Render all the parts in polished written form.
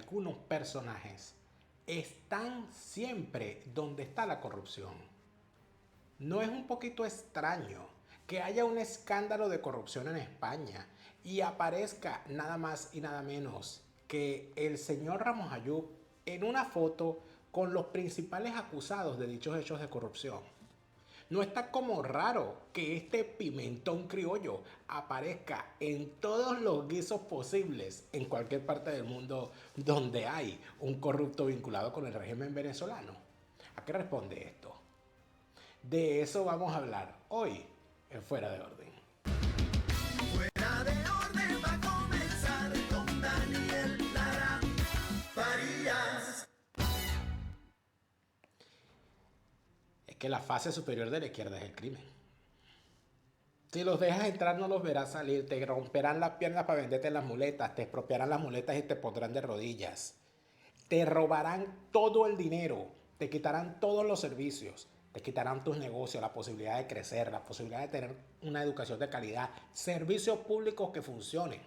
algunos personajes están siempre donde está la corrupción. ¿No es un poquito extraño que haya un escándalo de corrupción en España y aparezca nada más y nada menos que el señor Ramos Ayub en una foto con los principales acusados de dichos hechos de corrupción? ¿No está como raro que este pimentón criollo aparezca en todos los guisos posibles en cualquier parte del mundo donde hay un corrupto vinculado con el régimen venezolano? ¿A qué responde esto? De eso vamos a hablar hoy en Fuera de Orden. Fuera de orden va a comenzar con Daniel Lara Farías. Es que la fase superior de la izquierda es el crimen. Si los dejas entrar no los verás salir, te romperán las piernas para venderte las muletas, te expropiarán las muletas y te pondrán de rodillas. Te robarán todo el dinero, te quitarán todos los servicios, te quitarán tus negocios, la posibilidad de crecer, la posibilidad de tener una educación de calidad, servicios públicos que funcionen.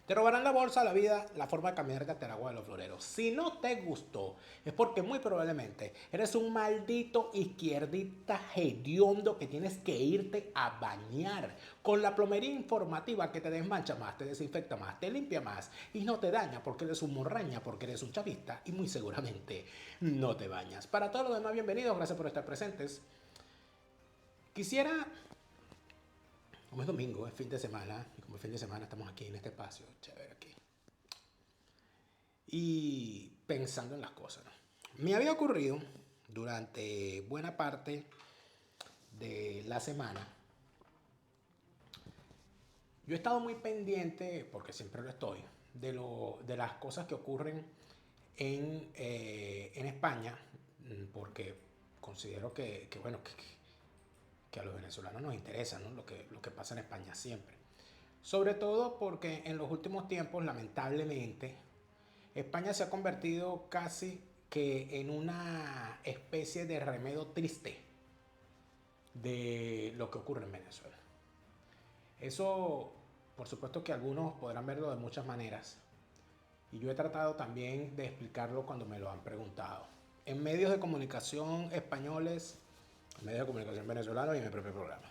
Te robarán la bolsa, la vida, la forma de caminarte hasta el agua de los floreros. Si no te gustó, es porque muy probablemente eres un maldito izquierdista hediondo que tienes que irte a bañar con la plomería informativa que te desmancha más, te desinfecta más, te limpia más y no te daña porque eres un morraña, porque eres un chavista y muy seguramente no te bañas. Para todos los demás, bienvenidos, gracias por estar presentes. Quisiera, como es domingo, es fin de semana, y como es fin de semana estamos aquí en este espacio, chévere aquí. Y pensando en las cosas, ¿no? Me había ocurrido durante buena parte de la semana. Yo he estado muy pendiente, porque siempre lo estoy, de las cosas que ocurren en España, porque considero bueno, que a los venezolanos nos interesa, ¿no? Lo que pasa en España siempre. Sobre todo porque en los últimos tiempos, lamentablemente, España se ha convertido casi que en una especie de remedio triste de lo que ocurre en Venezuela. Eso, por supuesto que algunos podrán verlo de muchas maneras. Y yo he tratado también de explicarlo cuando me lo han preguntado. En medios de comunicación españoles, en medios de comunicación venezolanos y en mi propio programa.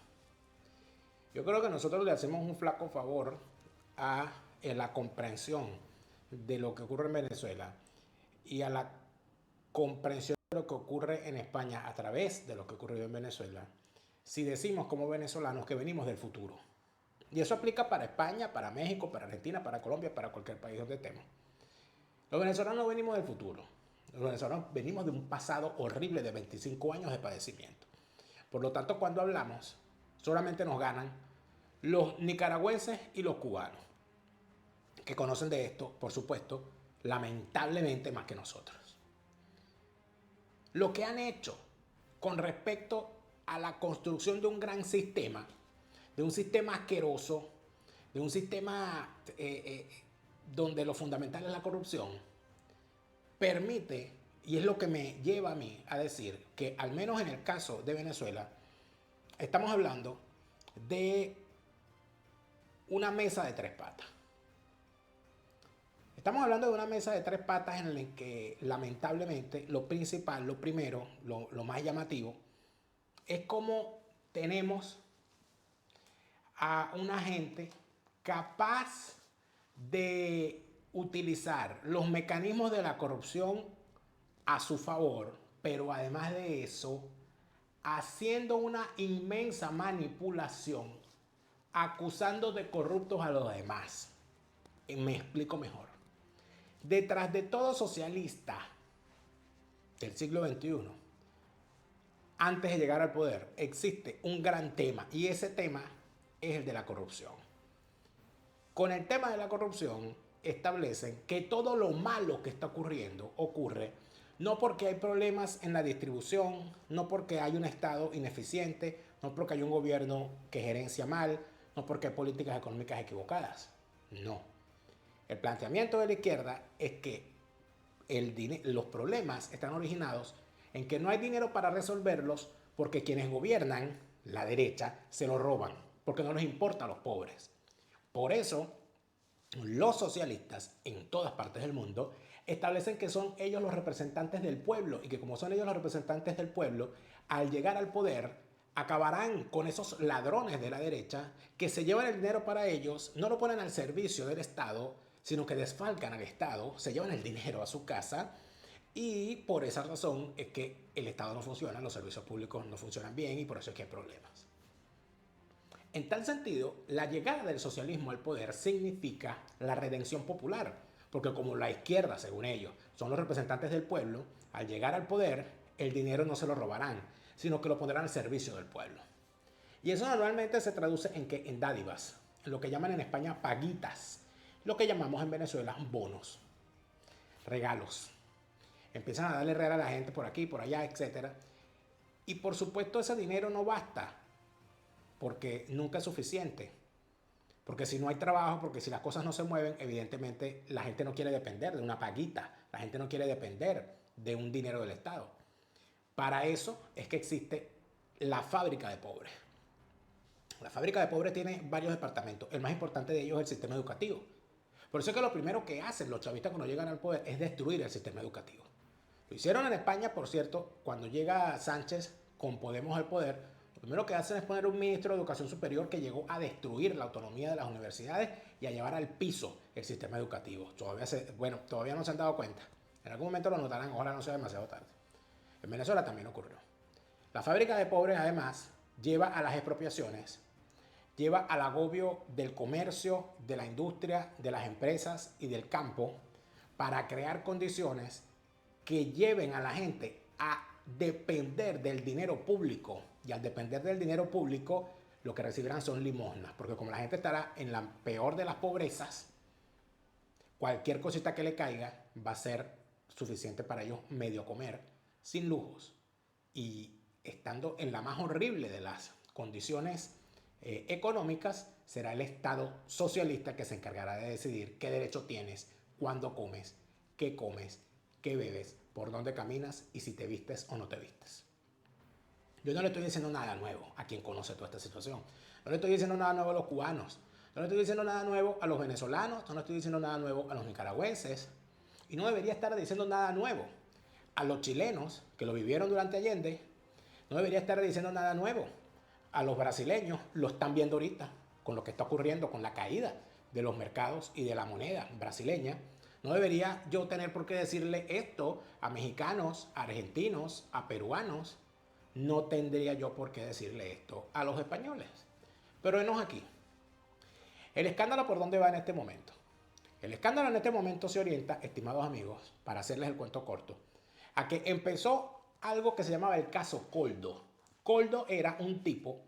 Yo creo que nosotros le hacemos un flaco favor a la comprensión de lo que ocurre en Venezuela y a la comprensión de lo que ocurre en España a través de lo que ocurrió en Venezuela, si decimos como venezolanos que venimos del futuro. Y eso aplica para España, para México, para Argentina, para Colombia, para cualquier país donde estemos. Los venezolanos no venimos del futuro. Los venezolanos venimos de un pasado horrible de 25 años de padecimiento. Por lo tanto, cuando hablamos, solamente nos ganan los nicaragüenses y los cubanos, que conocen de esto, por supuesto, lamentablemente más que nosotros. Lo que han hecho con respecto a la construcción de un gran sistema, de un sistema asqueroso, de un sistema donde lo fundamental es la corrupción, permite, y es lo que me lleva a mí a decir que al menos en el caso de Venezuela, estamos hablando de una mesa de tres patas. Estamos hablando de una mesa de tres patas en la que lamentablemente lo principal, lo primero, lo más llamativo, es cómo tenemos a una gente capaz de utilizar los mecanismos de la corrupción a su favor, pero además de eso, haciendo una inmensa manipulación, acusando de corruptos a los demás. Me explico mejor. Detrás de todo socialista del siglo XXI, antes de llegar al poder, existe un gran tema y ese tema es el de la corrupción. Con el tema de la corrupción establecen que todo lo malo que está ocurriendo ocurre no porque hay problemas en la distribución, no porque hay un Estado ineficiente, no porque hay un gobierno que gerencia mal, no porque hay políticas económicas equivocadas. No. El planteamiento de la izquierda es que los problemas están originados en que no hay dinero para resolverlos porque quienes gobiernan, la derecha, se lo roban, porque no les importa a los pobres. Por eso Los socialistas en todas partes del mundo establecen que son ellos los representantes del pueblo y que como son ellos los representantes del pueblo, al llegar al poder acabarán con esos ladrones de la derecha que se llevan el dinero para ellos, no lo ponen al servicio del Estado, sino que desfalcan al Estado, se llevan el dinero a su casa y por esa razón es que el Estado no funciona, los servicios públicos no funcionan bien y por eso es que hay problemas. En tal sentido, la llegada del socialismo al poder significa la redención popular, porque como la izquierda, según ellos, son los representantes del pueblo, al llegar al poder, el dinero no se lo robarán, sino que lo pondrán al servicio del pueblo. Y eso normalmente se traduce en que en dádivas, en lo que llaman en España paguitas, lo que llamamos en Venezuela bonos, regalos. Empiezan a darle regalo a la gente por aquí, por allá, etc. Y por supuesto ese dinero no basta, porque nunca es suficiente. Porque si no hay trabajo, porque si las cosas no se mueven, evidentemente la gente no quiere depender de una paguita, la gente no quiere depender de un dinero del Estado. Para eso es que existe la fábrica de pobres. La fábrica de pobres tiene varios departamentos. El más importante de ellos es el sistema educativo. Por eso es que lo primero que hacen los chavistas cuando llegan al poder es destruir el sistema educativo. Lo hicieron en España, por cierto, cuando llega Sánchez con Podemos al poder. Lo primero que hacen es poner un ministro de Educación Superior que llegó a destruir la autonomía de las universidades y a llevar al piso el sistema educativo. Todavía no se han dado cuenta. En algún momento lo notarán, ojalá no sea demasiado tarde. En Venezuela también ocurrió. La fábrica de pobres, además, lleva a las expropiaciones, lleva al agobio del comercio, de la industria, de las empresas y del campo para crear condiciones que lleven a la gente a depender del dinero público. Y al depender del dinero público, lo que recibirán son limosnas. Porque como la gente estará en la peor de las pobrezas, cualquier cosita que le caiga va a ser suficiente para ellos medio comer, sin lujos. Y estando en la más horrible de las condiciones económicas, será el Estado socialista que se encargará de decidir qué derecho tienes, cuándo comes, qué bebes, por dónde caminas y si te vistes o no te vistes. Yo no le estoy diciendo nada nuevo a quien conoce toda esta situación. No le estoy diciendo nada nuevo a los cubanos. No le estoy diciendo nada nuevo a los venezolanos. No le estoy diciendo nada nuevo a los nicaragüenses. Y no debería estar diciendo nada nuevo a los chilenos que lo vivieron durante Allende. No debería estar diciendo nada nuevo a los brasileños. Lo están viendo ahorita con lo que está ocurriendo con la caída de los mercados y de la moneda brasileña. No debería yo tener por qué decirle esto a mexicanos, a argentinos, a peruanos. No tendría yo por qué decirle esto a los españoles. Pero enos aquí. El escándalo por dónde va en este momento. El escándalo en este momento se orienta, estimados amigos, para hacerles el cuento corto, a que empezó algo que se llamaba el caso Coldo. Coldo era un tipo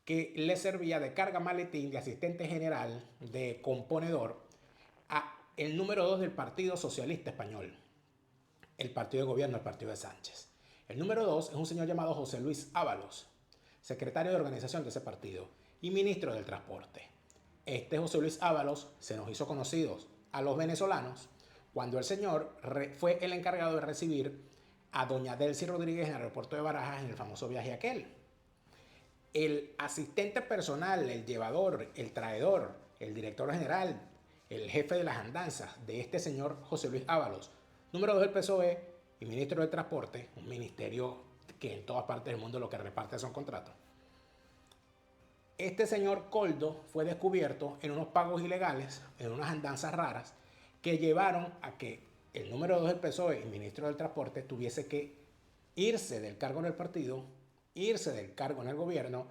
que le servía de carga maletín, de asistente general, de componedor a el número 2 del Partido Socialista Español, el partido de gobierno, el partido de Sánchez. El número 2 es un señor llamado José Luis Ábalos, secretario de organización de ese partido y ministro del Transporte. Este José Luis Ábalos se nos hizo conocidos a los venezolanos cuando el señor fue el encargado de recibir a doña Delcy Rodríguez en el aeropuerto de Barajas en el famoso viaje aquel. El asistente personal, el llevador, el traidor, el director general, el jefe de las andanzas de este señor José Luis Ábalos, número 2 del PSOE y ministro del Transporte, un ministerio que en todas partes del mundo lo que reparte son contratos. Este señor Coldo fue descubierto en unos pagos ilegales, en unas andanzas raras, que llevaron a que el número 2 del PSOE y ministro del Transporte tuviese que irse del cargo en el partido, irse del cargo en el gobierno,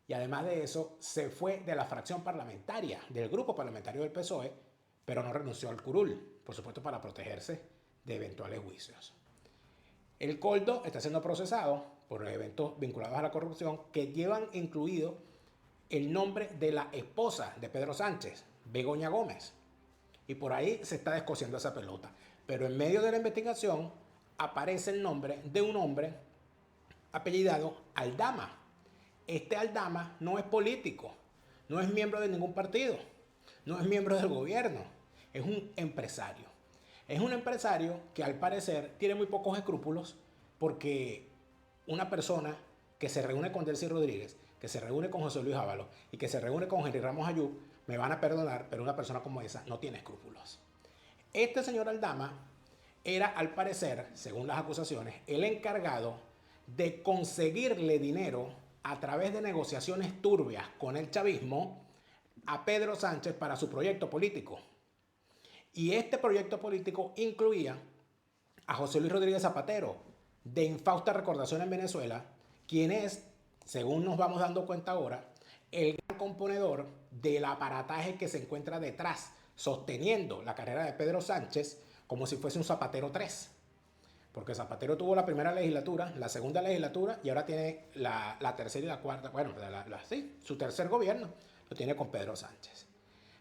y además de eso se fue de la fracción parlamentaria, del grupo parlamentario del PSOE, pero no renunció al curul, por supuesto para protegerse de eventuales juicios. El Coldo está siendo procesado por eventos vinculados a la corrupción que llevan incluido el nombre de la esposa de Pedro Sánchez, Begoña Gómez. Y por ahí se está descosiendo esa pelota. Pero en medio de la investigación aparece el nombre de un hombre apellidado Aldama. Este Aldama no es político, no es miembro de ningún partido, no es miembro del gobierno, es un empresario. Es un empresario que al parecer tiene muy pocos escrúpulos porque una persona que se reúne con Delcy Rodríguez, que se reúne con José Luis Ábalos y que se reúne con Henry Ramos Ayub me van a perdonar, pero una persona como esa no tiene escrúpulos. Este señor Aldama era, al parecer, según las acusaciones, el encargado de conseguirle dinero a través de negociaciones turbias con el chavismo a Pedro Sánchez para su proyecto político. Y este proyecto político incluía a José Luis Rodríguez Zapatero, de infausta recordación en Venezuela, quien es, según nos vamos dando cuenta ahora, el gran componedor del aparataje que se encuentra detrás, sosteniendo la carrera de Pedro Sánchez como si fuese un Zapatero 3. Porque Zapatero tuvo la primera legislatura, la segunda legislatura y ahora tiene la tercera y la cuarta, bueno, sí, su tercer gobierno lo tiene con Pedro Sánchez.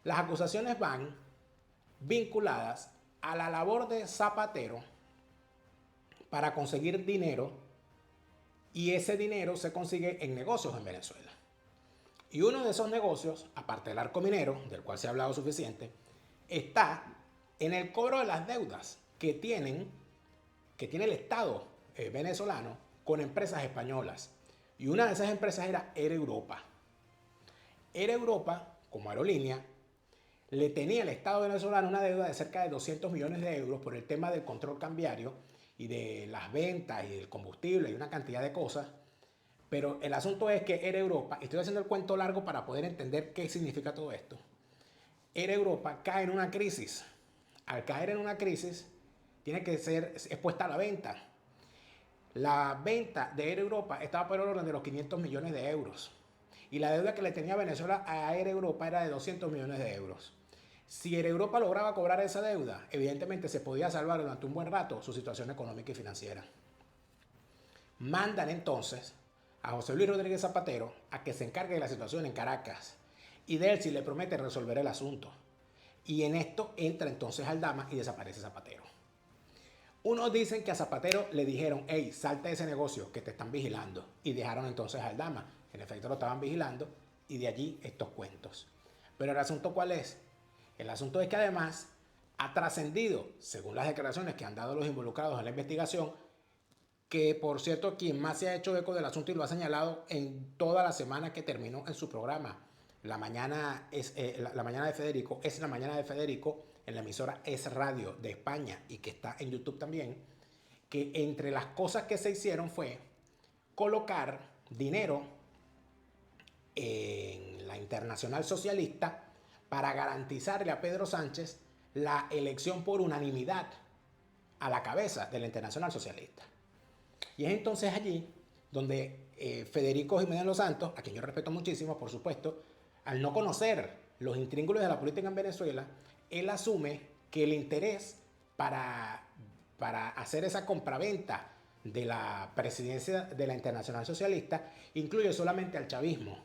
Las acusaciones van vinculadas a la labor de Zapatero para conseguir dinero, y ese dinero se consigue en negocios en Venezuela. Y uno de esos negocios, aparte del arco minero, del cual se ha hablado suficiente, está en el cobro de las deudas que tiene el Estado venezolano con empresas españolas. Y una de esas empresas era Air Europa. Air Europa, como aerolínea, le tenía al Estado venezolano una deuda de cerca de 200 millones de euros por el tema del control cambiario y de las ventas y del combustible y una cantidad de cosas. Pero el asunto es que Air Europa, y estoy haciendo el cuento largo para poder entender qué significa todo esto, Air Europa cae en una crisis. Al caer en una crisis, tiene que ser expuesta a la venta. La venta de Air Europa estaba por el orden de los 500 millones de euros. Y la deuda que le tenía Venezuela a Air Europa era de 200 millones de euros. Si Air Europa lograba cobrar esa deuda, evidentemente se podía salvar durante un buen rato su situación económica y financiera. Mandan entonces a José Luis Rodríguez Zapatero a que se encargue de la situación en Caracas. Y Delcy le promete resolver el asunto. Y en esto entra entonces Aldama y desaparece Zapatero. Unos dicen que a Zapatero le dijeron, hey, salte de ese negocio que te están vigilando. Y dejaron entonces a Aldama. En efecto lo estaban vigilando y de allí estos cuentos. Pero el asunto ¿cuál es? El asunto es que además ha trascendido, según las declaraciones que han dado los involucrados en la investigación, que por cierto quien más se ha hecho eco del asunto y lo ha señalado en toda la semana que terminó en su programa, la mañana de Federico, es la mañana de Federico en la emisora Es Radio de España y que está en YouTube también, que entre las cosas que se hicieron fue colocar dinero en la Internacional Socialista para garantizarle a Pedro Sánchez la elección por unanimidad a la cabeza de la Internacional Socialista. Y es entonces allí donde Federico Jiménez Los Santos, a quien yo respeto muchísimo, por supuesto, al no conocer los intríngulos de la política en Venezuela, él asume que el interés para hacer esa compraventa de la presidencia de la Internacional Socialista incluye solamente al chavismo.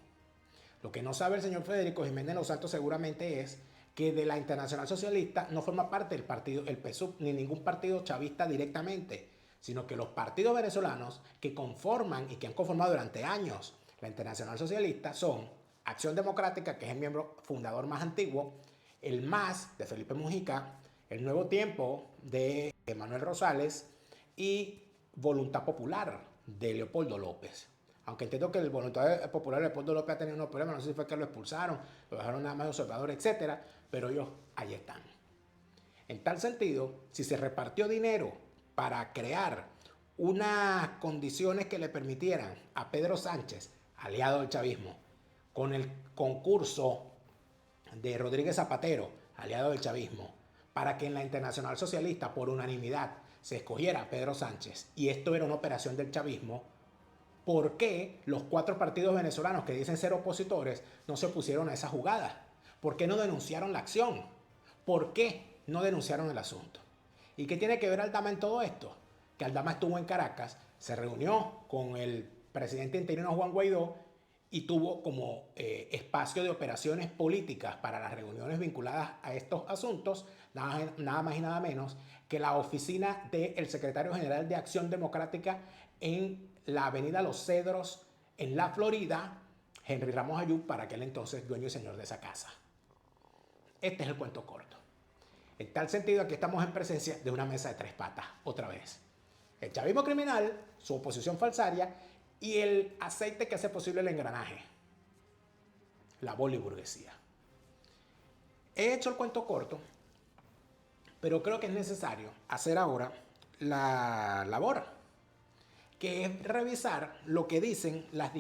Lo que no sabe el señor Federico Jiménez Los Santos seguramente es que de la Internacional Socialista no forma parte el partido, el PSUV, ni ningún partido chavista directamente, sino que los partidos venezolanos que conforman y que han conformado durante años la Internacional Socialista son Acción Democrática, que es el miembro fundador más antiguo, el MAS de Felipe Mujica, el Nuevo Tiempo de Manuel Rosales y Voluntad Popular de Leopoldo López. Aunque entiendo que el Voluntad Popular de Leopoldo López ha tenido unos problemas, no sé si fue que lo expulsaron, lo dejaron nada más de observador, etc. Pero ellos ahí están. En tal sentido, si se repartió dinero para crear unas condiciones que le permitieran a Pedro Sánchez, aliado del chavismo, con el concurso de Rodríguez Zapatero, aliado del chavismo, para que en la Internacional Socialista, por unanimidad, se escogiera a Pedro Sánchez, y esto era una operación del chavismo, ¿por qué los 4 partidos venezolanos que dicen ser opositores no se opusieron a esa jugada? ¿Por qué no denunciaron la acción? ¿Por qué no denunciaron el asunto? ¿Y qué tiene que ver Aldama en todo esto? Que Aldama estuvo en Caracas, se reunió con el presidente interino Juan Guaidó y tuvo como espacio de operaciones políticas para las reuniones vinculadas a estos asuntos, nada más y nada menos que la oficina del secretario general de Acción Democrática en la avenida Los Cedros, en la Florida, Henry Ramos Ayub, para aquel entonces dueño y señor de esa casa. Este es el cuento corto. En tal sentido, aquí estamos en presencia de una mesa de 3 patas, otra vez. El chavismo criminal, su oposición falsaria y el aceite que hace posible el engranaje, la boliburguesía. He hecho el cuento corto, pero creo que es necesario hacer ahora la labor, que es revisar lo que dicen los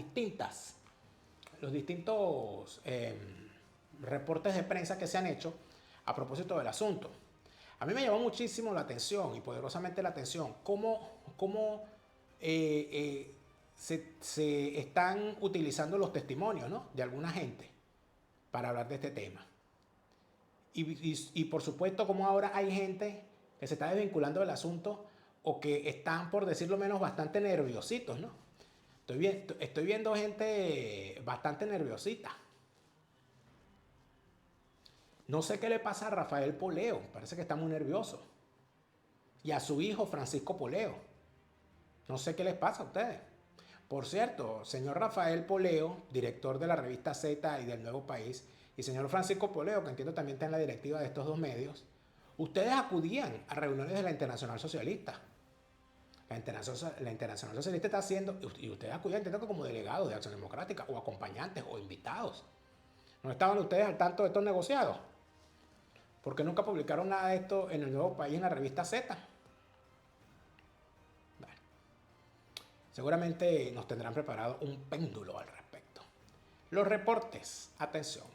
distintos reportes de prensa que se han hecho a propósito del asunto. A mí me llamó muchísimo la atención y poderosamente la atención cómo se están utilizando los testimonios, ¿no?, de alguna gente para hablar de este tema. Y por supuesto, como ahora hay gente que se está desvinculando del asunto o que están, por decirlo menos, bastante nerviositos, ¿no? Estoy viendo gente bastante nerviosita. No sé qué le pasa a Rafael Poleo, parece que está muy nervioso. Y a su hijo Francisco Poleo. No sé qué les pasa a ustedes. Por cierto, señor Rafael Poleo, director de la revista Z y del Nuevo País, y señor Francisco Poleo, que entiendo también está en la directiva de estos dos medios, ustedes acudían a reuniones de la Internacional Socialista. La Internacional Socialista está haciendo, y ustedes acudían, entiendo que como delegados de Acción Democrática, o acompañantes, o invitados. ¿No estaban ustedes al tanto de estos negociados? ¿Por qué nunca publicaron nada de esto en el Nuevo País, en la revista Z? Bueno, seguramente nos tendrán preparado un péndulo al respecto. Los reportes, atención.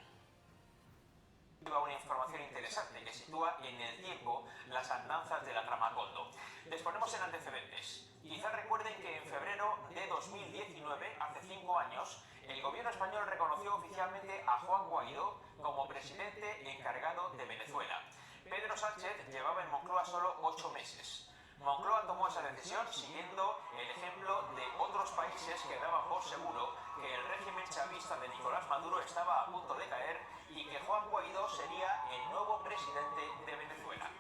Una información interesante que sitúa en el tiempo las andanzas de la trama Coldo. Les ponemos en antecedentes. Quizás recuerden que en febrero de 2019, hace 5 años, el gobierno español reconoció oficialmente a Juan Guaidó como presidente encargado de Venezuela. Pedro Sánchez llevaba en Moncloa solo 8 meses. Moncloa tomó esa decisión siguiendo el ejemplo de otros países que daban por seguro que el régimen chavista de Nicolás Maduro estaba a punto de caer y que Juan Guaidó sería el nuevo presidente de Venezuela.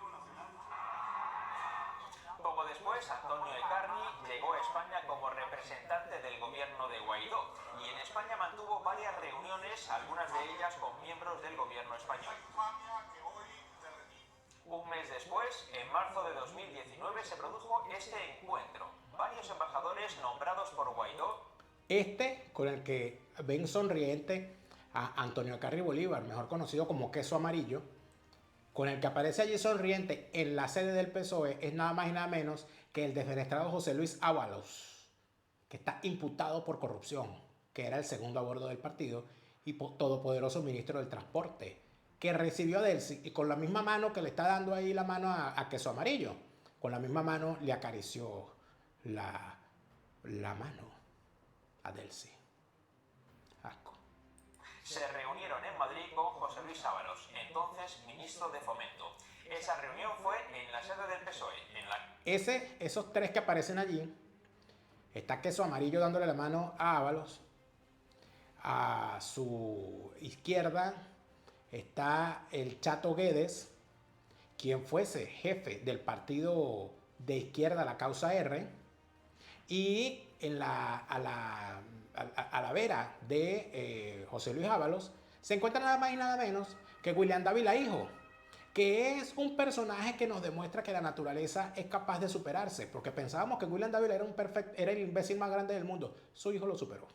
Poco después, Antonio Ecarni llegó a España como representante del gobierno de Guaidó y en España mantuvo varias reuniones, algunas de ellas con miembros del gobierno español. Un mes después, en marzo de 2019, se produjo este encuentro. Varios embajadores nombrados por Guaidó. Con el que ven sonriente a Antonio Ecarni Bolívar, mejor conocido como Queso Amarillo, con el que aparece allí sonriente en la sede del PSOE, es nada más y nada menos que el defenestrado José Luis Ábalos, que está imputado por corrupción, que era el segundo a bordo del partido y todopoderoso ministro del Transporte, que recibió a Delcy y con la misma mano que le está dando ahí la mano a Queso Amarillo, con la misma mano le acarició la mano a Delcy. Asco. Se reunieron en Madrid con José Luis Ábalos, entonces ministro de Fomento. Esa reunión fue en la sede del PSOE. Esos tres que aparecen allí, está Queso Amarillo dándole la mano a Ábalos. A su izquierda está el Chato Guedes, quien fuese jefe del partido de izquierda La Causa R. Y a la vera de José Luis Ábalos se encuentra nada más y nada menos que William Dávila Hijo, que es un personaje que nos demuestra que la naturaleza es capaz de superarse, porque pensábamos que William Dávila era el imbécil más grande del mundo. Su hijo lo superó.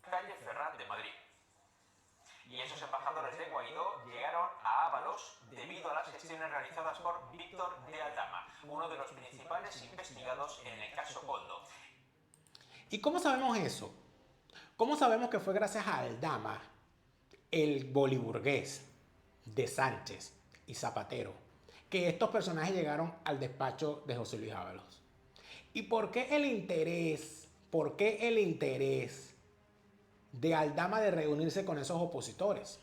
Calle Ferrat de Madrid. Y esos embajadores de Guaidó llegaron a Ábalos debido a las gestiones realizadas por Víctor de Aldama, uno de los principales investigados en el caso Coldo. ¿Y cómo sabemos eso? ¿Cómo sabemos que fue gracias a Aldama, el boliburgués de Sánchez y Zapatero, que estos personajes llegaron al despacho de José Luis Ábalos? ¿Y por qué el interés? ¿Por qué el interés de Aldama de reunirse con esos opositores?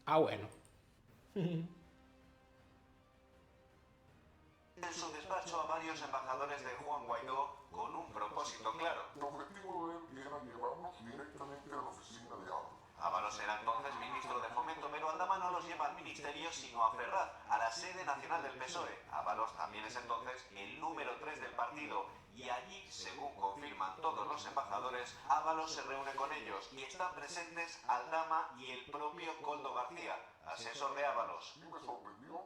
Ah, bueno. En su despacho a varios embajadores de Juan Guaidó con un propósito claro. El objetivo de él era llevarnos directamente a la oficina de Ábalos. Ábalos era entonces ministro de Fomento, pero Aldama no los lleva al ministerio sino a Ferraz, a la sede nacional del PSOE. Ábalos también es entonces el número 3 del partido y allí, según confirman todos los embajadores, Ábalos se reúne con ellos y están presentes Aldama y el propio Coldo García, asesor de Ábalos. Y me sorprendió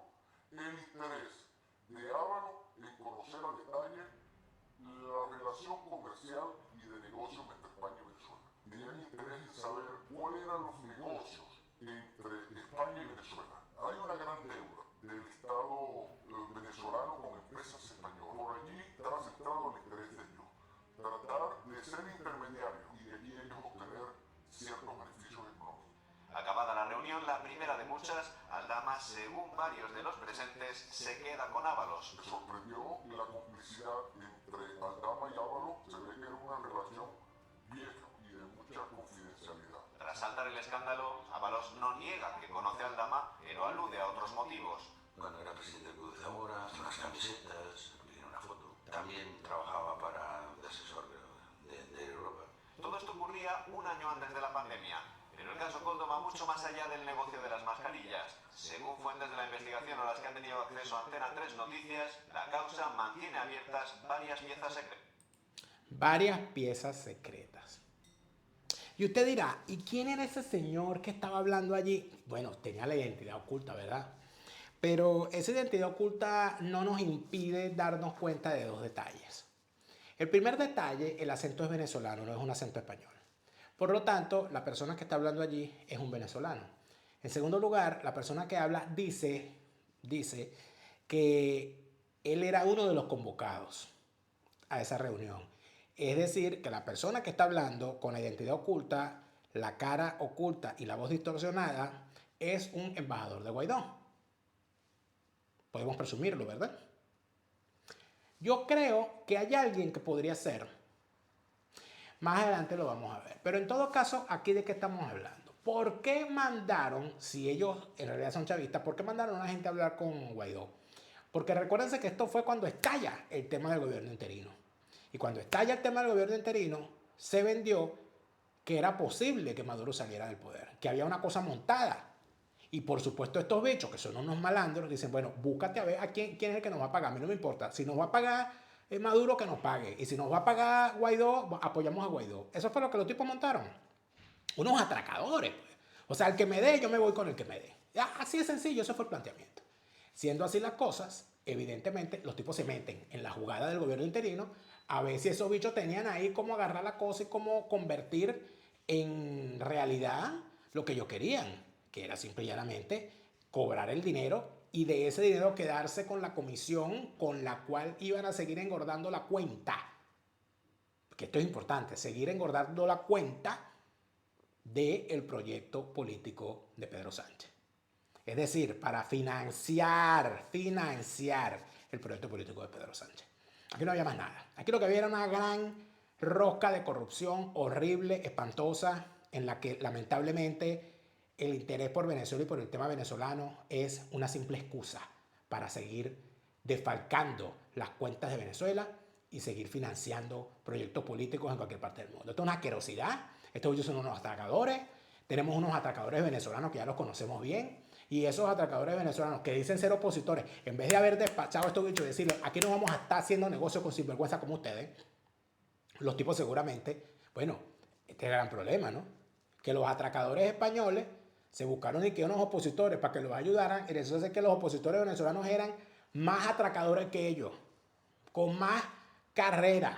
el interés de Ábalos en conocer a detalle la relación comercial y de negocios entre España y Venezuela. Tenían interés en saber cuáles eran los negocios entre España y Venezuela. Hay una presentes se queda con Ábalos. Me sorprendió la complicidad entre Aldama y Ábalos. Se ve que era una relación vieja y de mucha confidencialidad. Tras saltar el escándalo, Ábalos no niega que conoce a Aldama, pero alude a otros motivos. Cuando era presidente del Club de Zamora, hacía unas camisetas, tiene una foto. También trabajaba de asesor de Europa. Todo esto ocurría un año antes de la pandemia, pero el caso Koldo va mucho más allá del negocio de las mascarillas. Según fuentes de la investigación a las que han tenido acceso Antena 3 Noticias, la causa mantiene abiertas varias piezas secretas. Varias piezas secretas. Y usted dirá, ¿y quién era ese señor que estaba hablando allí? Bueno, tenía la identidad oculta, ¿verdad? Pero esa identidad oculta no nos impide darnos cuenta de dos detalles. El primer detalle, el acento es venezolano, no es un acento español. Por lo tanto, la persona que está hablando allí es un venezolano. En segundo lugar, la persona que habla dice que él era uno de los convocados a esa reunión. Es decir, que la persona que está hablando con la identidad oculta, la cara oculta y la voz distorsionada es un embajador de Guaidó. Podemos presumirlo, ¿verdad? Yo creo que hay alguien que podría ser. Más adelante lo vamos a ver. Pero en todo caso, ¿aquí de qué estamos hablando? ¿Por qué mandaron, si ellos en realidad son chavistas, por qué mandaron a una gente a hablar con Guaidó? Porque recuérdense que esto fue cuando estalla el tema del gobierno interino. Y cuando estalla el tema del gobierno interino, se vendió que era posible que Maduro saliera del poder, que había una cosa montada. Y por supuesto estos bichos, que son unos malandros, dicen, bueno, búscate a ver a quién es el que nos va a pagar. A mí no me importa. Si nos va a pagar Maduro, que nos pague. Y si nos va a pagar Guaidó, apoyamos a Guaidó. Eso fue lo que los tipos montaron. Unos atracadores, pues. O sea, el que me dé, yo me voy con el que me dé. Así de sencillo, ese fue el planteamiento. Siendo así las cosas, evidentemente los tipos se meten en la jugada del gobierno interino a ver si esos bichos tenían ahí cómo agarrar la cosa y cómo convertir en realidad lo que ellos querían, que era simple y llanamente cobrar el dinero y de ese dinero quedarse con la comisión con la cual iban a seguir engordando la cuenta. Porque esto es importante, seguir engordando la cuenta del proyecto político de Pedro Sánchez. Es decir, para financiar el proyecto político de Pedro Sánchez. Aquí no había más nada. Aquí lo que había era una gran rosca de corrupción horrible, espantosa, en la que lamentablemente el interés por Venezuela y por el tema venezolano es una simple excusa para seguir defalcando las cuentas de Venezuela y seguir financiando proyectos políticos en cualquier parte del mundo. Esto es una asquerosidad. Estos son unos atracadores. Tenemos unos atracadores venezolanos que ya los conocemos bien. Y esos atracadores venezolanos que dicen ser opositores, en vez de haber despachado a estos bichos y decirles, aquí no vamos a estar haciendo negocios con sinvergüenza como ustedes, los tipos seguramente, bueno, este es el gran problema, ¿no? Que los atracadores españoles se buscaron y que unos opositores para que los ayudaran, y resulta que los opositores venezolanos eran más atracadores que ellos, con más carrera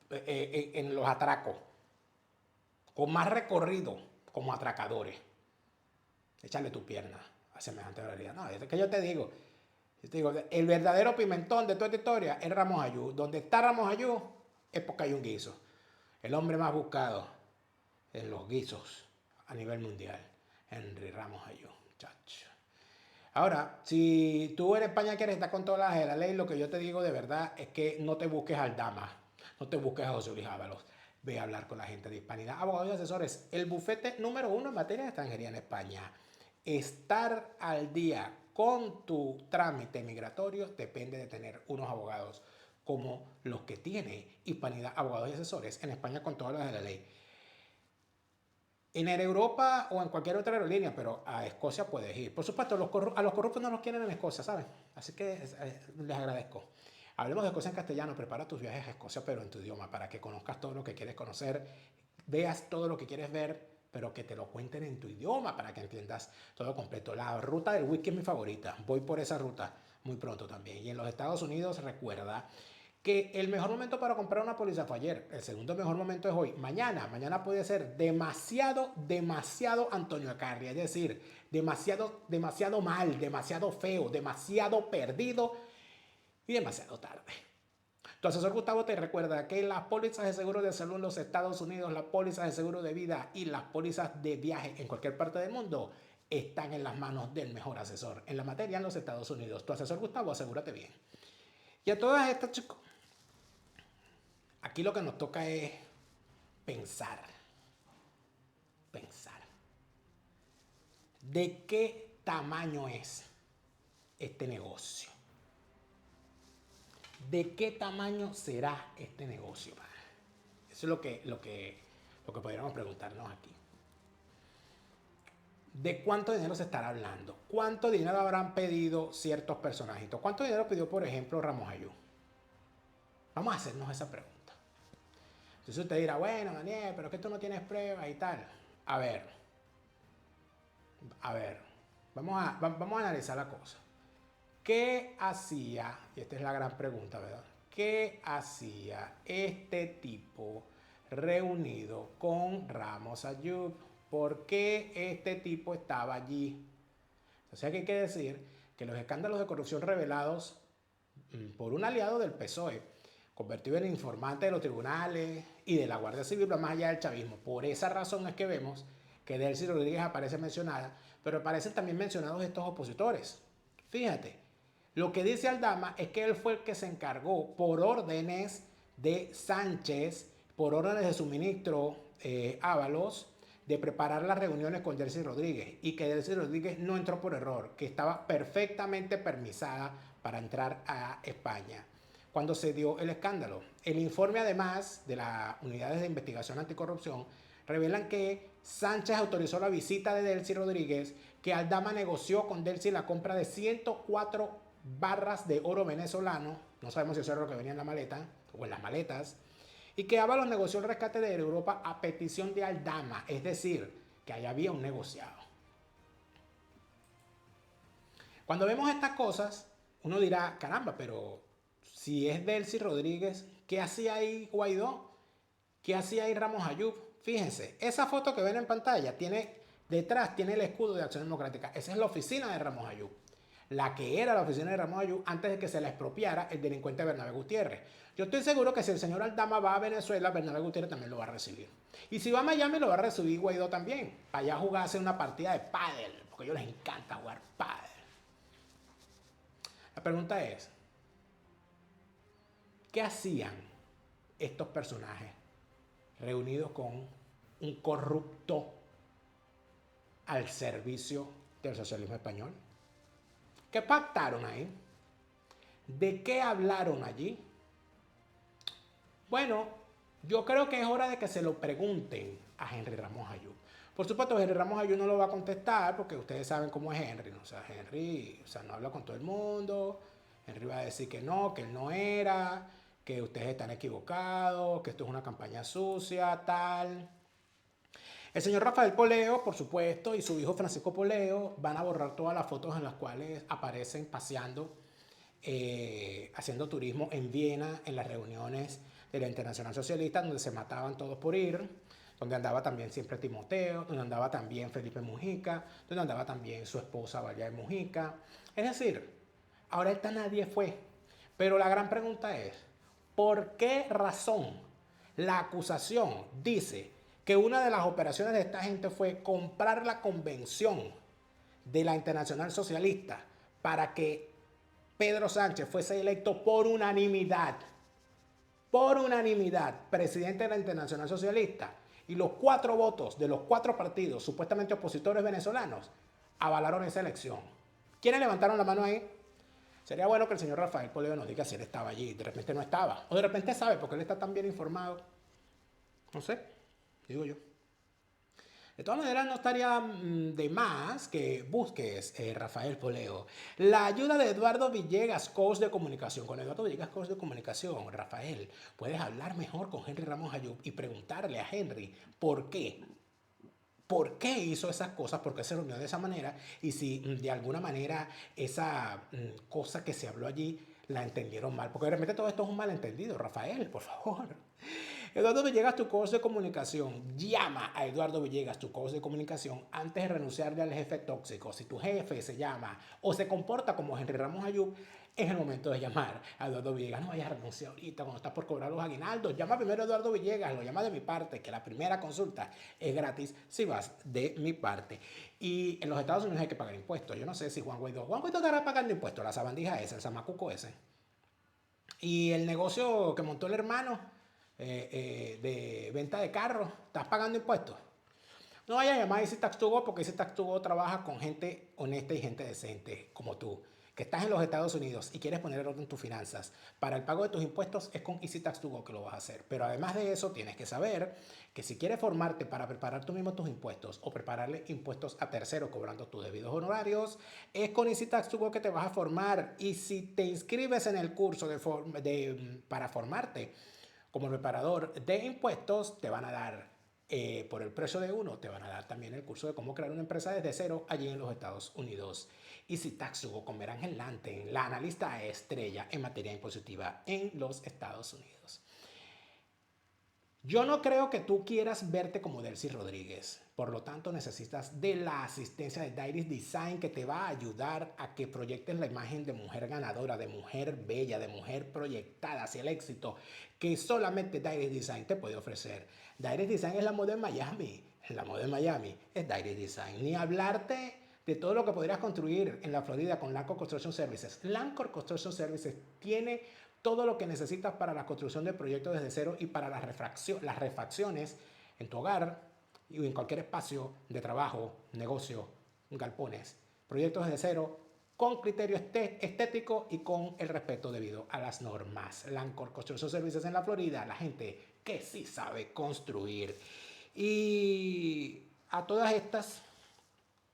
en los atracos, con más recorrido como atracadores. Échale tu pierna a semejante realidad. No, es que yo te digo, el verdadero pimentón de toda esta historia es Ramos Ayú. Donde está Ramos Ayú es porque hay un guiso. El hombre más buscado en los guisos a nivel mundial, Henry Ramos Ayú, chacho. Ahora, si tú en España quieres estar con todas las de la ley, lo que yo te digo de verdad es que no te busques al Dama, no te busques a José Luis Ábalos. Ve a hablar con la gente de Hispanidad. Abogados y asesores, el bufete número 1 en materia de extranjería en España. Estar al día con tu trámite migratorio depende de tener unos abogados como los que tiene Hispanidad, abogados y asesores en España con todas las de la ley. En Europa o en cualquier otra aerolínea, pero a Escocia puedes ir. Por supuesto, a los corruptos no los quieren en Escocia, ¿saben? Así que les agradezco. Hablemos de Escocia en castellano. Prepara tus viajes a Escocia, pero en tu idioma, para que conozcas todo lo que quieres conocer, veas todo lo que quieres ver, pero que te lo cuenten en tu idioma para que entiendas todo completo. La ruta del whisky es mi favorita. Voy por esa ruta muy pronto también. Y en los Estados Unidos, recuerda que el mejor momento para comprar una póliza fue ayer. El segundo mejor momento es hoy. Mañana puede ser demasiado Antonio Carri. Es decir, demasiado mal, demasiado feo, demasiado perdido y demasiado tarde. Tu asesor Gustavo te recuerda que las pólizas de seguro de salud en los Estados Unidos, las pólizas de seguro de vida y las pólizas de viaje en cualquier parte del mundo están en las manos del mejor asesor en la materia en los Estados Unidos. Tu asesor Gustavo, asegúrate bien. Y a todas estas, chicos, aquí lo que nos toca es pensar. Pensar. ¿De qué tamaño es este negocio? ¿De qué tamaño será este negocio? Eso es lo que podríamos preguntarnos aquí. ¿De cuánto dinero se estará hablando? ¿Cuánto dinero habrán pedido ciertos personajitos? ¿Cuánto dinero pidió, por ejemplo, Ramos Ayú? Vamos a hacernos esa pregunta. Entonces usted dirá, bueno, Daniel, pero es que tú no tienes pruebas y tal. A ver, vamos a analizar la cosa. ¿Qué hacía? Y esta es la gran pregunta, ¿verdad? ¿Qué hacía este tipo reunido con Ramos Ayub? ¿Por qué este tipo estaba allí? Entonces aquí hay que decir que los escándalos de corrupción revelados por un aliado del PSOE, convertido en informante de los tribunales y de la Guardia Civil, pero más allá del chavismo. Por esa razón es que vemos que Delcy Rodríguez aparece mencionada, pero aparecen también mencionados estos opositores. Fíjate, lo que dice Aldama es que él fue el que se encargó por órdenes de Sánchez, por órdenes de su ministro Ábalos, de preparar las reuniones con Delcy Rodríguez y que Delcy Rodríguez no entró por error, que estaba perfectamente permisada para entrar a España cuando se dio el escándalo. El informe, además de las unidades de investigación anticorrupción, revelan que Sánchez autorizó la visita de Delcy Rodríguez, que Aldama negoció con Delcy la compra de 104 barras de oro venezolano, no sabemos si eso era lo que venía en la maleta o en las maletas, y que Ábalos negoció el rescate de Europa a petición de Aldama, es decir, que ahí había un negociado. Cuando vemos estas cosas, uno dirá, caramba, pero si es Delcy Rodríguez, ¿qué hacía ahí Guaidó? ¿Qué hacía ahí Ramos Ayub? Fíjense, esa foto que ven en pantalla detrás tiene el escudo de Acción Democrática. Esa es la oficina de Ramos Ayub. La que era la oficina de Ramos Ayub antes de que se la expropiara el delincuente Bernabé Gutiérrez. Yo estoy seguro que si el señor Aldama va a Venezuela, Bernabé Gutiérrez también lo va a recibir. Y si va a Miami, lo va a recibir Guaidó también. Para allá jugarse una partida de pádel, porque a ellos les encanta jugar pádel. La pregunta es, ¿qué hacían estos personajes reunidos con un corrupto al servicio del socialismo español? ¿Qué pactaron ahí? ¿De qué hablaron allí? Bueno, yo creo que es hora de que se lo pregunten a Henry Ramos Ayub. Por supuesto, Henry Ramos Ayub no lo va a contestar porque ustedes saben cómo es Henry, ¿no? O sea, Henry, no habla con todo el mundo. Henry va a decir que no, que él no era, que ustedes están equivocados, que esto es una campaña sucia, tal. El señor Rafael Poleo, por supuesto, y su hijo Francisco Poleo van a borrar todas las fotos en las cuales aparecen paseando, haciendo turismo en Viena, en las reuniones de la Internacional Socialista, donde se mataban todos por ir, donde andaba también siempre Timoteo, donde andaba también Felipe Mujica, donde andaba también su esposa Valeria Mujica. Es decir, ahora esta nadie fue. Pero la gran pregunta es, ¿por qué razón la acusación dice que una de las operaciones de esta gente fue comprar la convención de la Internacional Socialista para que Pedro Sánchez fuese electo por unanimidad, presidente de la Internacional Socialista, y los 4 votos de los 4 partidos supuestamente opositores venezolanos avalaron esa elección? ¿Quiénes levantaron la mano ahí? Sería bueno que el señor Rafael Poleo nos diga si él estaba allí, de repente no estaba, o de repente sabe porque él está tan bien informado. No sé, digo yo. De todas maneras, no estaría de más que busques, Rafael Poleo, la ayuda de Eduardo Villegas, coach de comunicación. Con Eduardo Villegas, coach de comunicación, Rafael, puedes hablar mejor con Henry Ramos Ayub y preguntarle a Henry por qué. ¿Por qué hizo esas cosas? ¿Por qué se reunió de esa manera? Y si de alguna manera esa cosa que se habló allí la entendieron mal. Porque de repente todo esto es un malentendido. Rafael, por favor. Eduardo Villegas, tu coach de comunicación. Llama a Eduardo Villegas, tu coach de comunicación, antes de renunciarle al jefe tóxico. Si tu jefe se llama o se comporta como Henry Ramos Ayub, es el momento de llamar a Eduardo Villegas. No vayas a renunciar ahorita cuando estás por cobrar los aguinaldos. Llama primero a Eduardo Villegas, lo llama de mi parte, que la primera consulta es gratis si vas de mi parte. Y en los Estados Unidos hay que pagar impuestos. Yo no sé si Juan Guaidó estará pagando impuestos, la sabandija esa, el zamacuco ese. Y el negocio que montó el hermano de venta de carros, ¿estás pagando impuestos? No vayas a llamar a Easy Tax to Go, porque Easy Tax to Go trabaja con gente honesta y gente decente como tú, que estás en los Estados Unidos y quieres poner orden en tus finanzas. Para el pago de tus impuestos es con Easy Tax to Go que lo vas a hacer. Pero además de eso, tienes que saber que si quieres formarte para preparar tú mismo tus impuestos o prepararle impuestos a terceros cobrando tus debidos honorarios, es con Easy Tax to Go que te vas a formar. Y si te inscribes en el curso para formarte como preparador de impuestos, te van a dar por el precio de uno, te van a dar también el curso de cómo crear una empresa desde cero allí en los Estados Unidos. Easy Tax to Go con Berángel Lanten, la analista estrella en materia impositiva en los Estados Unidos. Yo no creo que tú quieras verte como Delcy Rodríguez. Por lo tanto, necesitas de la asistencia de Dairis Design, que te va a ayudar a que proyectes la imagen de mujer ganadora, de mujer bella, de mujer proyectada hacia el éxito, que solamente Dairis Design te puede ofrecer. Dairis Design es la moda en Miami. La moda en Miami es Dairis Design. Ni hablarte de todo lo que podrías construir en la Florida con Lancor Construction Services. Lancor Construction Services tiene todo lo que necesitas para la construcción de proyectos desde cero y para las refacciones en tu hogar y en cualquier espacio de trabajo, negocio, galpones. Proyectos desde cero con criterio estético y con el respeto debido a las normas. Lancor Construction Services en la Florida, la gente que sí sabe construir. Y a todas estas,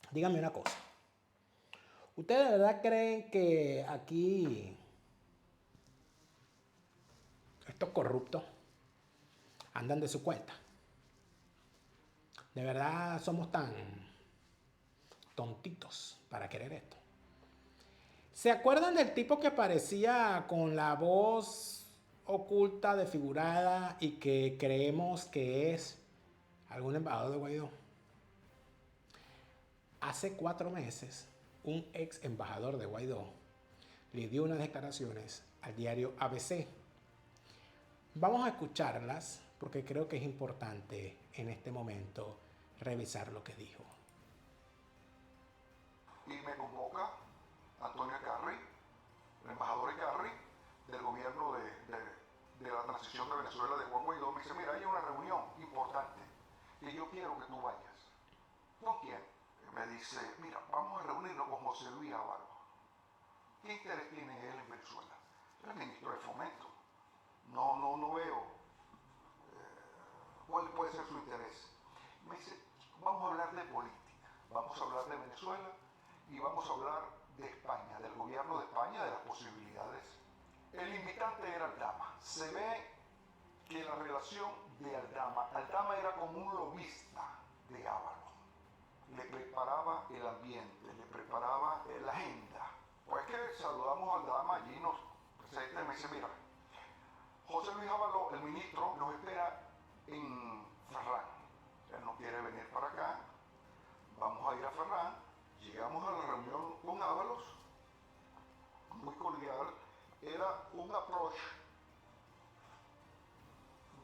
díganme una cosa. ¿Ustedes de verdad creen que aquí estos corruptos andan de su cuenta? De verdad somos tan tontitos para querer esto. ¿Se acuerdan del tipo que aparecía con la voz oculta, desfigurada y que creemos que es algún embajador de Guaidó? Hace 4 meses, un ex embajador de Guaidó le dio unas declaraciones al diario ABC. Vamos a escucharlas porque creo que es importante en este momento revisar lo que dijo. Y me convoca Antonio Carri, el embajador Carri del gobierno de la transición de Venezuela de Juan Guaidó. Me dice, mira, hay una reunión importante y yo quiero que tú vayas. ¿Con quién? Me dice, mira, vamos a reunirnos con José Luis Ábalos. ¿Qué interés tiene él en Venezuela? Él es ministro de Fomento. No veo cuál puede ser su interés. Me dice, vamos a hablar de política, vamos a hablar de Venezuela y vamos a hablar de España, del gobierno de España, de las posibilidades. El invitante era Aldama. Se ve que la relación de Aldama era como un lobista de Ábalos. Le preparaba el ambiente, le preparaba la agenda. Pues que saludamos a Aldama, allí nos presenta y me dice, mira, José Luis Ábalos, el ministro, nos espera en Ferrán. Él no quiere venir para acá. Vamos a ir a Ferrán. Llegamos a la reunión con Ábalos, muy cordial. Era un approach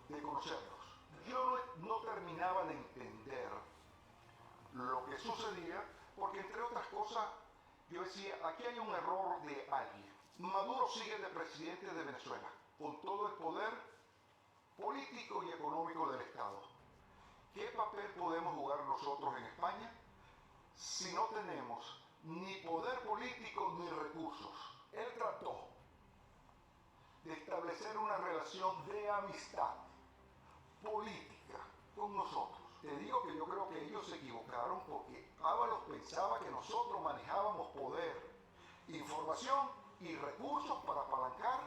de conocerlos. Yo no terminaba de entender lo que sucedía, porque entre otras cosas, yo decía, aquí hay un error de alguien. Maduro sigue de presidente de Venezuela, con todo el poder político y económico del Estado. ¿Qué papel podemos jugar nosotros en España si no tenemos ni poder político ni recursos? Él trató de establecer una relación de amistad política con nosotros. Te digo que yo creo que ellos se equivocaron porque Ábalos pensaba que nosotros manejábamos poder, información y recursos para apalancar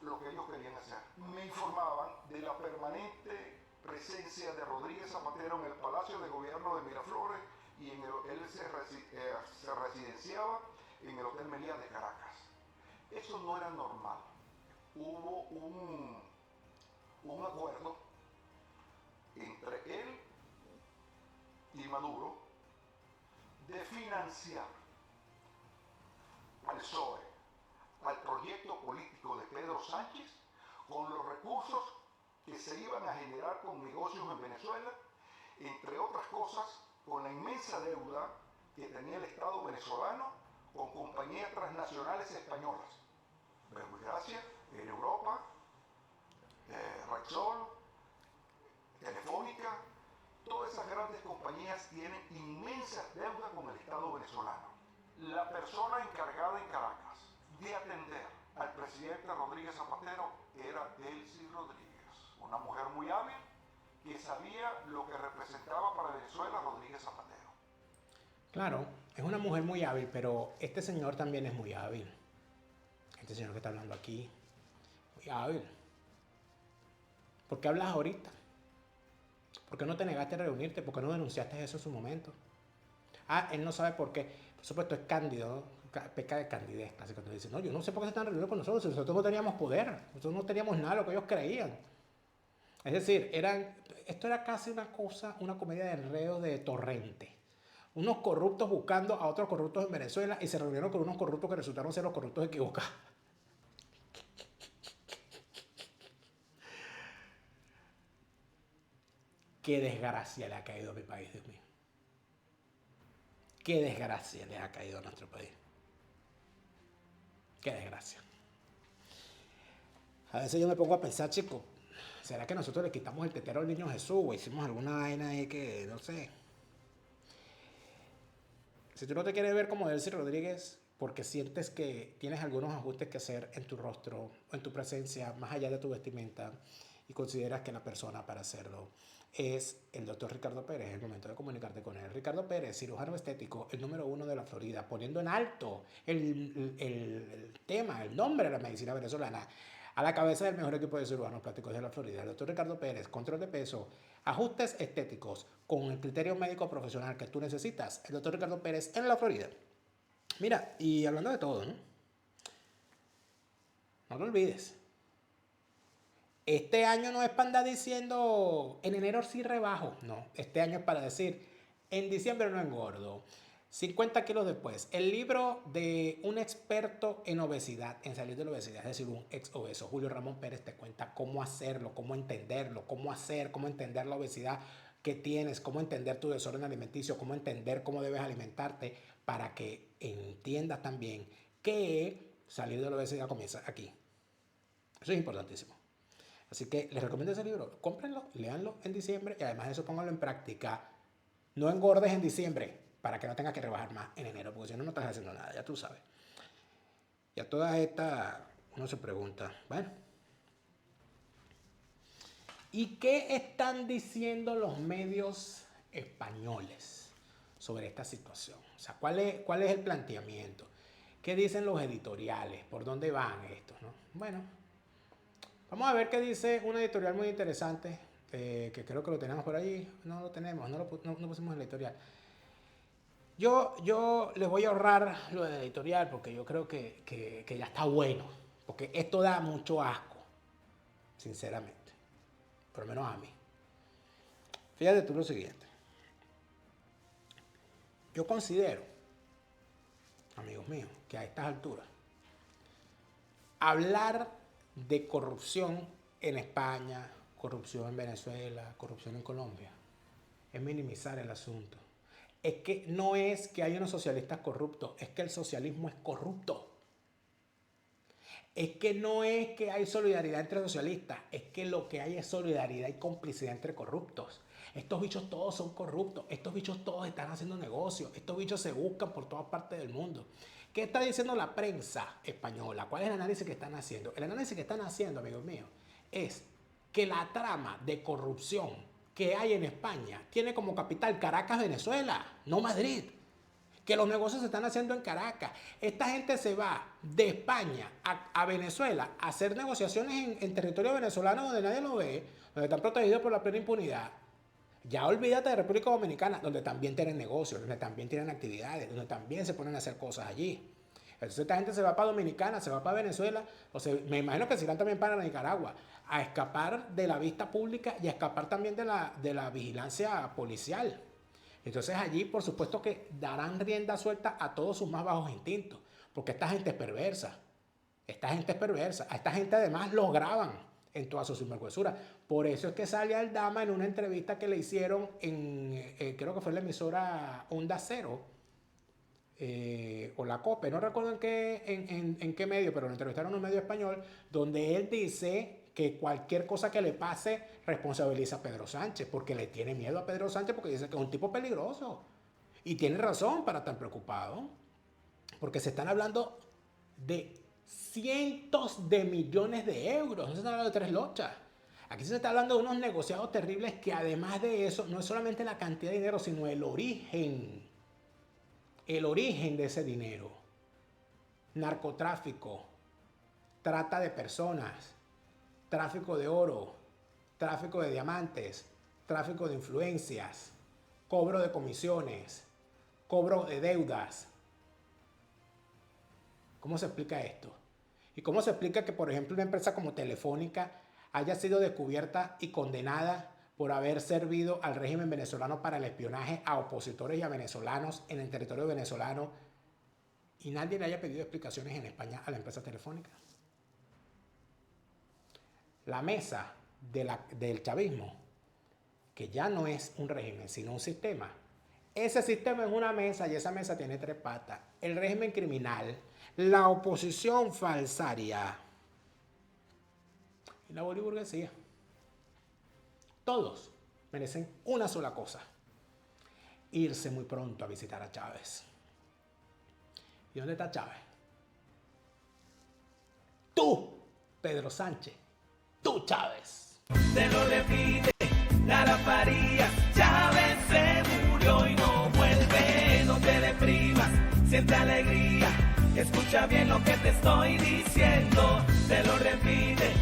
lo que ellos querían hacer. Me informaban de la permanente presencia de Rodríguez Zapatero en el Palacio de Gobierno de Miraflores y él se residenciaba en el Hotel Meliá de Caracas. Eso no era normal. Hubo un acuerdo entre él y Maduro de financiar al PSOE, al proyecto político de Pedro Sánchez con los recursos que se iban a generar con negocios en Venezuela, entre otras cosas, con la inmensa deuda que tenía el Estado venezolano con compañías transnacionales españolas. Vergüenza en Europa, Repsol, Telefónica, todas esas grandes compañías tienen inmensas deudas con el Estado venezolano. La persona encargada en Caracas de atender al presidente Rodríguez Zapatero era Delcy Rodríguez, una mujer muy hábil que sabía lo que representaba para Venezuela Rodríguez Zapatero. Claro, es una mujer muy hábil, pero este señor también es muy hábil. Este señor que está hablando aquí, muy hábil. ¿Por qué hablas ahorita? ¿Por qué no te negaste a reunirte? ¿Por qué no denunciaste eso en su momento? Ah, él no sabe por qué. Por supuesto, es cándido, peca de candidez. Así que dice, no, yo no sé por qué se están reuniendo con nosotros. Nosotros no teníamos poder. Nosotros no teníamos nada de lo que ellos creían. Es decir, esto era casi una cosa, una comedia de enredo de Torrente. Unos corruptos buscando a otros corruptos en Venezuela y se reunieron con unos corruptos que resultaron ser los corruptos equivocados. Qué desgracia le ha caído a mi país, Dios mío. Qué desgracia le ha caído a nuestro país. Qué desgracia. A veces yo me pongo a pensar, chicos, ¿será que nosotros le quitamos el tetero al niño Jesús o hicimos alguna vaina ahí que, no sé? Si tú no te quieres ver como Delcy Rodríguez porque sientes que tienes algunos ajustes que hacer en tu rostro o en tu presencia, más allá de tu vestimenta, y consideras que la persona para hacerlo es el doctor Ricardo Pérez, es el momento de comunicarte con él. Ricardo Pérez, cirujano estético, el número 1 de la Florida, poniendo en alto el tema, el nombre de la medicina venezolana, a la cabeza del mejor equipo de cirujanos plásticos de la Florida. El doctor Ricardo Pérez, control de peso, ajustes estéticos con el criterio médico profesional que tú necesitas. El doctor Ricardo Pérez en la Florida. Mira, y hablando de todo, ¿no? No lo olvides. Este año no es para andar diciendo en enero sí rebajo. No, este año es para decir en diciembre no engordo. 50 kilos después. El libro de un experto en obesidad, en salir de la obesidad, es decir, un ex obeso, Julio Ramón Pérez, te cuenta cómo hacerlo, cómo entenderlo, cómo entender la obesidad que tienes, cómo entender tu desorden alimenticio, cómo entender cómo debes alimentarte para que entiendas también que salir de la obesidad comienza aquí. Eso es importantísimo. Así que les recomiendo ese libro. Cómprenlo, léanlo en diciembre y además de eso pónganlo en práctica. No engordes en diciembre para que no tengas que rebajar más en enero, porque si no, no estás haciendo nada, ya tú sabes. Y a todas estas, uno se pregunta, bueno, ¿y qué están diciendo los medios españoles sobre esta situación? O sea, ¿cuál es el planteamiento? ¿Qué dicen los editoriales? ¿Por dónde van estos, no? Bueno, vamos a ver qué dice una editorial muy interesante, que creo que lo tenemos por allí. No lo tenemos, no pusimos en la editorial. Yo les voy a ahorrar lo de la editorial porque yo creo que ya está bueno. Porque esto da mucho asco, sinceramente. Por lo menos a mí. Fíjate tú lo siguiente. Yo considero, amigos míos, que a estas alturas, hablar de corrupción en España, corrupción en Venezuela, corrupción en Colombia, es minimizar el asunto. Es que no es que hay unos socialistas corruptos, es que el socialismo es corrupto. Es que no es que hay solidaridad entre socialistas, es que lo que hay es solidaridad y complicidad entre corruptos. Estos bichos todos son corruptos, estos bichos todos están haciendo negocios, estos bichos se buscan por todas partes del mundo. ¿Qué está diciendo la prensa española? ¿Cuál es el análisis que están haciendo? El análisis que están haciendo, amigos míos, es que la trama de corrupción que hay en España tiene como capital Caracas, Venezuela, no Madrid. Que los negocios se están haciendo en Caracas. Esta gente se va de España a Venezuela a hacer negociaciones en territorio venezolano donde nadie lo ve, donde están protegidos por la plena impunidad. Ya olvídate de República Dominicana, donde también tienen negocios, donde también tienen actividades, donde también se ponen a hacer cosas allí. Entonces esta gente se va para Dominicana, se va para Venezuela, o sea, me imagino que se irán también para Nicaragua, a escapar de la vista pública y a escapar también de la vigilancia policial. Entonces allí, por supuesto que darán rienda suelta a todos sus más bajos instintos, porque esta gente es perversa. Esta gente es perversa. A esta gente además los graban en toda su sinvergüenzura. Por eso es que sale Aldama en una entrevista que le hicieron en, creo que fue en la emisora Onda Cero, o la COPE, no recuerdo en qué medio, pero lo entrevistaron en un medio español, donde él dice que cualquier cosa que le pase responsabiliza a Pedro Sánchez, porque le tiene miedo a Pedro Sánchez, porque dice que es un tipo peligroso. Y tiene razón para estar preocupado, porque se están hablando de cientos de millones de euros, no se está hablando de 3 lochas. Aquí se está hablando de unos negociados terribles que además de eso, no es solamente la cantidad de dinero, sino el origen de ese dinero. Narcotráfico, trata de personas, tráfico de oro, tráfico de diamantes, tráfico de influencias, cobro de comisiones, cobro de deudas. ¿Cómo se explica esto? ¿Y cómo se explica que, por ejemplo, una empresa como Telefónica haya sido descubierta y condenada por haber servido al régimen venezolano para el espionaje a opositores y a venezolanos en el territorio venezolano y nadie le haya pedido explicaciones en España a la empresa Telefónica? La mesa del chavismo, que ya no es un régimen, sino un sistema. Ese sistema es una mesa y esa mesa tiene 3 patas. El régimen criminal, la oposición falsaria y la boliburguesía. Todos merecen una sola cosa: irse muy pronto a visitar a Chávez. ¿Y dónde está Chávez? Tú, Pedro Sánchez. Tú, Chávez. Te lo repite Lara Farías. Chávez se murió y no vuelve. No te deprimas, siente alegría. Escucha bien lo que te estoy diciendo. Te lo repite